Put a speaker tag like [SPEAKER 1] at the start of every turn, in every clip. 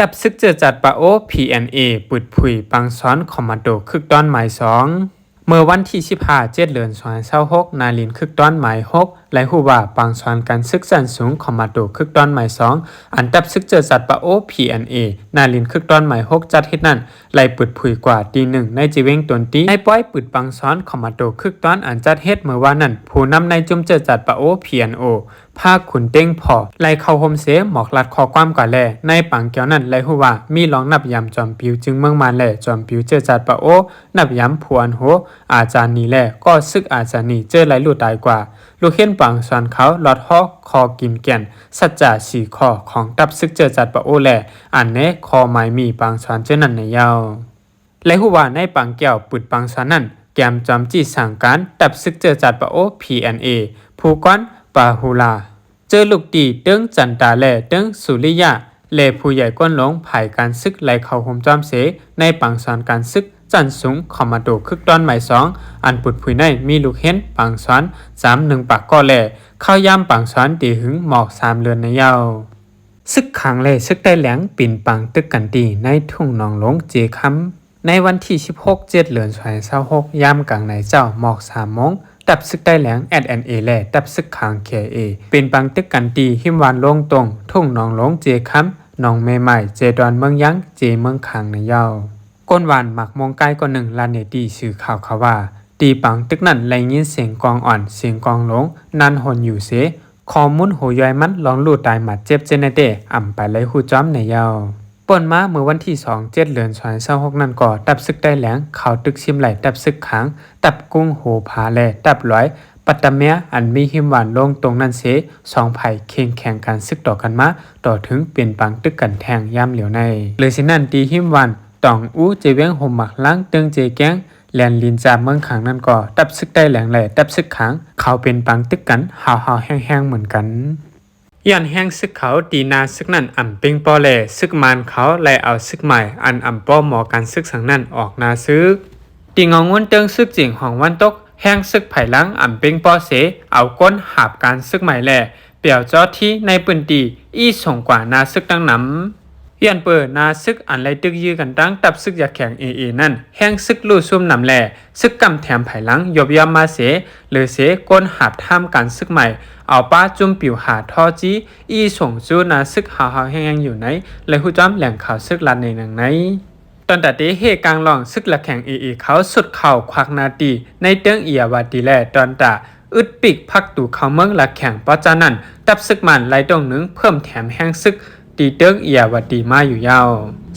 [SPEAKER 1] ตับซึกเจอจัดปะโอ PNA ปุดผุยปังซ้อนคอมมานโดคึกตอนหมายสองเมื่อวันที่15 7 เดือน2026นาลินคึกตอนหมาย6และฮู้ว่าปังซ้อนการซึกสันสูงคอมมานโดคึกตอนหมาย2อันตับซึกเจอจัดปะโอ PNA นาลินคึกตอนหมาย6จัดเฮ็ดนั้นไล่ปุดผุยกว่าตีหนึ่งในจีเวงตนตีในป้อยปุดปังซ้อนคอมมานโดคึกตอนอันจัดเฮ็ดเมื่อวานนั้นผู้นำในจุมเจอจัดปะโอ PNO ภาคขุนเต้งพอไล่เข้าโฮมเสหมอกลัดคอความก่อนแลในปังเกี่ยวนั้นไล่ฮู้ว่ามีลองนับยำจอมปิวจึงเมืองมาแลจอมปิวเจอจัดปะโอนับยำพวนโหอาจารย์นี่แลก็ซึกอาจารย์นี่เจอไหลหลุดตายกว่าลูกเห็นปังสอนเขาลอดฮอกคอกินแก่นสัจจะสี่ข้อของตับซึกเจอจัดปะโอแลอันเนคอหมายมีปังสอนเจอนั้นในยาวและฮู้ว่าในปังแก้วปุดปังสอนนั้นแกมจอมจี้สั่งการตับซึกเจอจัดปะโอ PNA ผู้ก้อนปาฮูลาเจอลูกดีเติ้งจันตาแลเติ้งสุริยะเลผู้ใหญ่ก้นหลงภายการซึกไหลเข้าโฮมจอมเสในปังสอนการซึกจันสูงคอมมานโดคึกตอนหมาย2อันปุดผุยในมีลูกเห็นปังสอน31ปากก็แลเข้ายามปังสอนตีหึงหมอก3เรือนในยาวซึกขังแลซึกได้แหลงปิ่นปังตึกกันดีในทุ่งหนองหลงเจคำในวันที่16 7 เดือน2026ยามกลางในเจ้าหมอก3โมงตับซึกได้แหลง SNA และตับซึกขัง KA เป็นปังตึกกันดีหิมวานลงตรงทุ่งหนองหลงเจคำหนองเมใหม่เจดอนเมืองยังเจเมืองขังในยาวก้นหวานหมักมงใกล้กว่า1ลานเนตีสื่อข่าวเขาว่าตีปังตึกนั่นไหลยินเสียงกองอ่อนเสียงกองหลงนันหนอยู่เสคอมุนหูย่อยมันลองลู่ตายหมัดเจ็บเจเนเตอ่ำไปเลยหูจ้อมในยาวป่นมาเมื่อวันที่2 7 เดือน2026นั่นก่อตับซึกได้แหลงเขาตึกชิมไหลตับซึกขังตับกุ้งโหผาแลตับร้อยปัตตะเมียอันมีหิมหวานลงตรงนั้นเส2ไผ่เคียงแข่งกันซึกต่อกันมาต่อถึงเปลี่ยนปังตึกกันแทงย่ำเหลียวในเลยสินั่นตีหิมหวานตองอู้เจเวงห่มหมักล้างเติงเจแก้งแลนลินจาเมืองขังนั่นก็ตับซึกได้แหลงแหล่ตับซึกขังเขาเป็นปังตึกกันหาวๆแห้งๆเหมือนกันย้อนแห้งซึกเขาตีนาซึกนั่นอ่ำเป้งปอแลซึกมานเขาไล่เอาซึกใหม่อันอ่ำป้อหมอกันซึกสังนั่นออกนาซึกตีงงวนเติงซึกจิงของวันตกแห้งซึกไผ่ล้างอ่ำเป้งปอเสเอาก้นหาบการซึกใหม่แหล่เปี่ยวจอที่ในปืนตีอี้ส่งกว่านาซึกตั้งน้ำยันเปิดนาซึกอันไรตึกยื้อกันตั้งตับซึกอยากแข่งนั่นแห้งซึกลู่ซุ่มนำแหล่ซึกกำแถมไผ่ลังยบยำมาเสหรือเสก้นหาบท่ามการซึกใหม่เอาป้าจุ่มปิวหาทอจีอีส่งจูนาซึกหาวแห้งอยู่ไหนเลยหูจ้อมแหล่งข่าวซึกลันในหนังไหนตอนแต่เดเฮกลางหลองซึกละแข่งเขาสุดเข่าควักนาตีในเตื้องเอียวาตีแลตอนตาอึดปิกพักตู่เขาเมืองละแข่งปอจานันตับซึกมันไล่ตรงหนึ่งเพิ่มแถมแห้งซึกตีเติ้งเอียวดีมาอยู่ยาว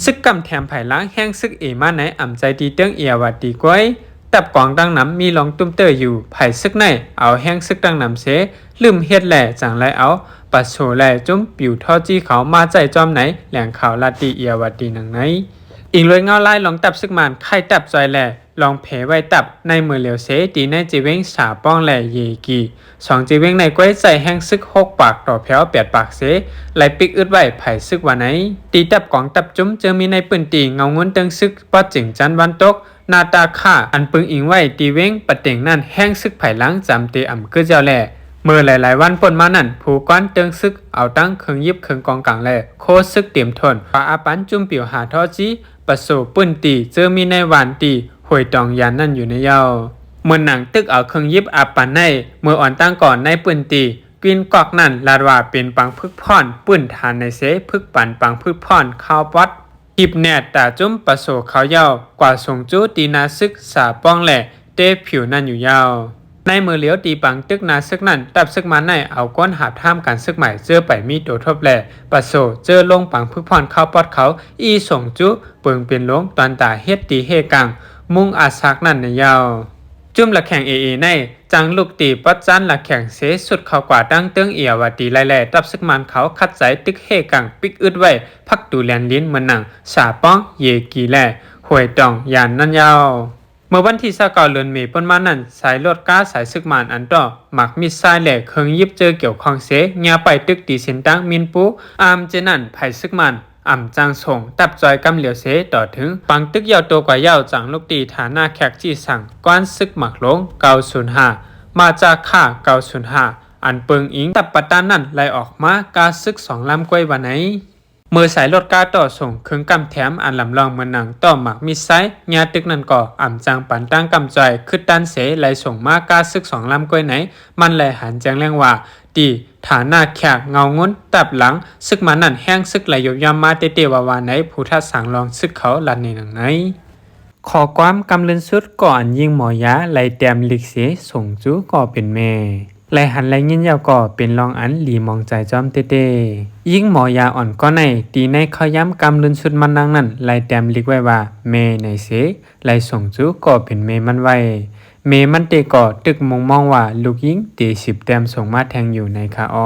[SPEAKER 1] ซึกกำแถมไผ่ล้างแห้งซึกมาไหนอ่ำใจตีเติ้งเอียวดีก้อยตับกองดังน้ำมีลองตุ้มเตอร์อยู่ไผ่ซึกในเอาแห้งซึกดังน้ำเสลืมเฮ็ดแหล่จังไรเอาปัดโชแหล่จุ้มปิวทอจี้เขามาใจจอมไหนแหล่งข่าวลาตีเอียวดีหนังไหนอิงเลยเงาไล่ลองตับซึกมันไข่ตับจอยแหล่ลองเพไว้ตับในมือเหลียวเสตีในจีเว้งสาป้องแหล่เยกี2จีเว้งในก้อยใส่แห้งซึก6ปากต่อแผว8ปากเสไหลปิกอึดไว้ไผ่ซึกว่าไหนตีตับกองตับจุ้มเจอมีในปืนตีเงาเงินเติงซึกปอจิงจันวันตกนาตาค่าอันปึงอิงไว้ตีเว้งปะเต็งนั่นแห้งซึกไผ่ล้างจำเตอ่ำคือเจ้าแหล่เมื่อหลายๆวันป่นมานั่นผู้ก้อนเติงซึกเอาตั้งเคิงยิบเคิงกองกลางแหล่โคซึกเตรียมทนปาอาปันจุ้มปิวหาทอจีปะโซปืนตีเจอมีในวานตีหวยตองยานนั่นอยู่ในเย้าเมื่อหนังตึกเอาเครื่องยิบอาปันในเมื่ออ่อนตั้งก่อนในปืนตีกินกอกนั่นลาดว่าเป็นปังพึกพ่อนปืนทานในเสพึกปั่นปังพึกพ่อนข้าวปัดหิบแนดตาจุ้มปะโซเขาเย้ากว่าส่งจูตีนาซึกสาป้องแหล่เตผิวนั่นอยู่เย้าในมือเลี้ยวตีปังตึกนาซึกนั่นตับซึกมันในเอาก้นหาบท่ามกันซึกใหม่เจอไปมีตัวทบแหล่ปะโซเจอลงปังพึกพ่อนข้าวปัดเขาอีส่งจูเปิงเป็นลงตอนตาเฮ็ดตีเฮกังมุ่งอาซักนั่นในยาวจุ่มละแข่งในจังลูกตีปัดจันละแข่งเสสุดเขากว่าตั้งเตื้องเอียวตีไล่แหล่ตับซึกมันเขาคัดใจตึกเฮกังปิกอึดไว้พักตูแลนลิ้นเหมือนหนังสาป้องเยกีแหล่หวยตองยานนั่นยาวเมื่อวันที่29 เดือนเมษายนนั้นสายรถก้าสายซึกมันอันต่อหมักมิดไซแหล่เคิงยิบเจอเกี่ยวข้องเสเงียไปตึกตีเส้นตั้งมินปูอามเจนั่นไผ่ซึกมันอ่ำจางส่งตับจอยกำเหลียวเสต่อถึงปังตึกยาวตัวกว่ายาวจังลูกตีฐานาแขกจี้สั่งก้อนซึกหมักลง905มาจากค่า905อันเปิงอิงตับปะตานั่นไล่ออกมากาซึก2ลำก้อยวันไหน มือสายรถก้าต่อส่งเครื่องกำแถมอันลำลองเมือหนังต่อหมักมีไซญาตึกนั่นก่ออ่ำจังปันตั้งกำจอยขึ้นด้านเสไหลส่งมากก้าซึก2ลำก้อยไหนมันไหลหันแจ้งแรงว่าดีฐานาแขกเงางุ้นตับหลังซึกมันนั่นแห้งซึกไหลยกยำมาเตวาวาไหนผู้ทัดสั่งลองซึกเขาลันในหนังไหนขอความกำเลินสุดก่อนยิงหมอยาไหลแต้มลิกเสส่งจู้ก่อเป็นแม่ไหลหันไหลยินยาวก่อเป็นรองอันหลีมองใจจอมเต้ยิ่งหมอยาอ่อนก็ในตีในเขาย้ำกำลุนสุดมันดังนั้นไหลแต้มลิกไว้ว่าเมในเสไหลส่งจู้ก่อเป็นเมมันไว้เมมันเตก่อตึกมองว่าลูกยิงตี10แต้มส่งมาแทงอยู่ในคาอ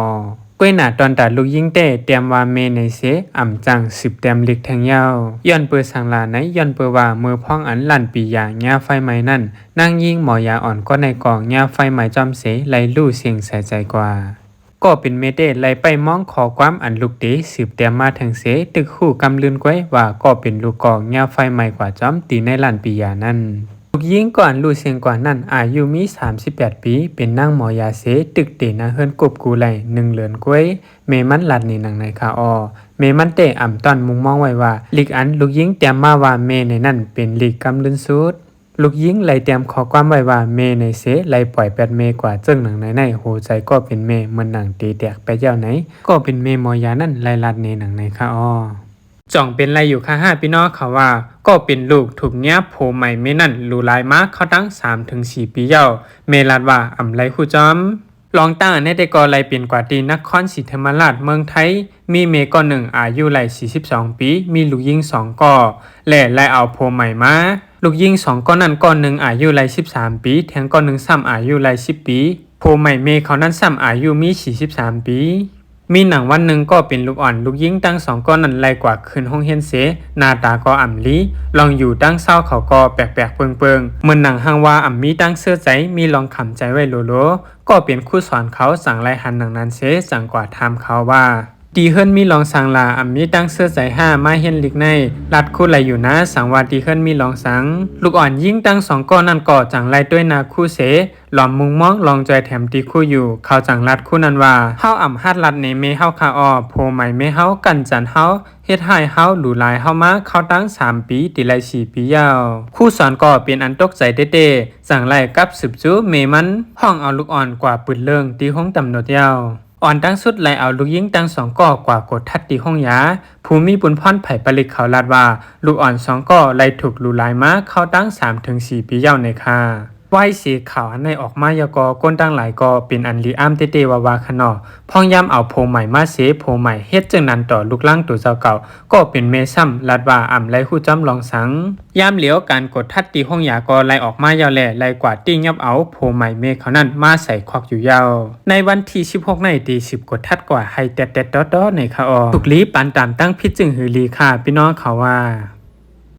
[SPEAKER 1] ก้วยหนาตอนตัดลูกยิงเต้เตรียมว่าเมในเสอ่ำจัง10แต้มลิกแทงยาวย้อนเปิดสังลาในย้อนเปิดว่ามือพ่องอันลั่นปียางยาไฟไหม้นั่นนั่งยิงหมอยาอ่อนก็ในกองยาไฟไหม้จอมเสไหลลู่เสียงใส่ใจกว่าก็เป็นเมเดไหลไปมองขอความอันลูกเต10แต้มมาแทงเสตึกคู่กำลืนก้วยว่าก็เป็นลูกกองยาไฟไหม้กว่าจอมตีในลั่นปียานั่นลูกยิงก่อนลู่เสียงกว่านั่นอายุมี38ปีเป็นนั่งหมอยาเสตึกเตนาเฮิรนกบกูไหล1เหลือนก้วยเมมันลัดในหนังในคาเมมันเตอ่ำตอนมุงมองไว้ว่าลีกอันลูกยิงเตรียมมาว่าเมในนั่นเป็นลีกกำลืนสุดลูกยิงไหลเตรียมขอความไว้ว่าเมในเสไหลปล่อย8เมกว่าจึงหนังในโหใจก็เป็นเมเหมือนหนังตีแตกไปเจ้าไหนก็เป็นเมหมอยานั่นไหลลัดในหนังในคาจ่องเป็นไรอยู่ค่า5พี่น้องเขาว่าก็เป็นลูกถูกเนี้ยโผใหม่เมนั่นรูลายมาเขาตั้ง 3-4 ปีเย้าเมลาดว่าอ่ำไรคู่จอมลองตั้งในแต่กอไลเปลี่ยนกว่าตีนครศรีธรรมราชเมืองไทยมีเมก่อหนึ่งอายุไหล42ปีมีลูกยิง2ก่อและไล่เอาโผใหม่มาลูกยิง2ก่อนั้นก่อหนึ่งอายุไหล13ปีแทงก่อหนึ่งซ้ำอายุไหล10ปีโผใหม่เมเขานั้นซ้ำอายุมี43ปีมีหนังวันหนึ่งก็เป็นลูกอ่อนลูกยิงตั้ง2ก้อนนั้นไล่กว่าขึ้นห้องเฮียนเสหน้าตาก็อ่ำลีลองอยู่ตั้งเศร้าเขาก็แปลกๆเปิงเหมือนหนังฮังว่าอ่ำมีตั้งเสื้อใจมีลองขำใจไว้โลโลก็เป็นคู่สอนเขาสั่งไล่หันหนังนั้นเสสั่งกว่าทำเขาว่าดีเฮิรนมีลองสังลาอ่ำมีตั้งเสื้อใจ5มาเฮียนลิกในลัดคู่ไหลอยู่นะสังว่าดีเฮิรนมีลองสังลูกอ่อนยิงตั้ง2ก้อนนั้นก็จังไล่ด้วยนาคู่เสหลอมมุงมองลองใจแถมตีคู่อยู่เขาจังลัดคู่นั้นว่าเฮาอ่ำฮัดลัดในเมเฮาคาโพใหม่เมเฮากันจันเฮาเฮ็ดให้เฮาหลูลายเฮามาเขาตั้ง3ปีตีไล่4ปียาวคู่สอนก็เป็นอันตกใจเต้ๆจังไล่กับสืบจูเมมันห้องเอาลูกอ่อนกว่าปืนเลิงตีห้องตำหนดยาวอ่อนตั้งสุดไล่เอาลูกยิงตั้ง2ก่อกว่ากดทัดตีห้องยาภูมิบุญพรไผ่ปลิกเขาลาดว่าลูกอ่อน2ก่อไล่ถูกหลูลายมาเขาตั้ง 3-4 ปียาวในค่ะไหวสีขาวในออกมายากอก้นตั้งหลายกอเป็นอันลีอ้ามเตวาวาขนอพ่องย้ำเอาโพใหม่มาเสโพใหม่เฮ็ดจึงนั้นต่อลูกล่างตัวเจ้าเก่าก็เป็นเมซ้ำลัดว่าอ่ำไล่หู้จ้ำลองสังย้ำเหลียวการกดทัดตีห้องยากอไล่ออกมายาวแหล่ไล่กว่าติ้งยับเอาโพใหม่เมเขานั่นมาใส่ควักอยู่ยาวในวันที่16ในตี10กดทัดกว่าให้แตะๆดอในคาอถูกลีปันตามตั้งพิจึงหือลีค่ะพี่น้องเขาว่า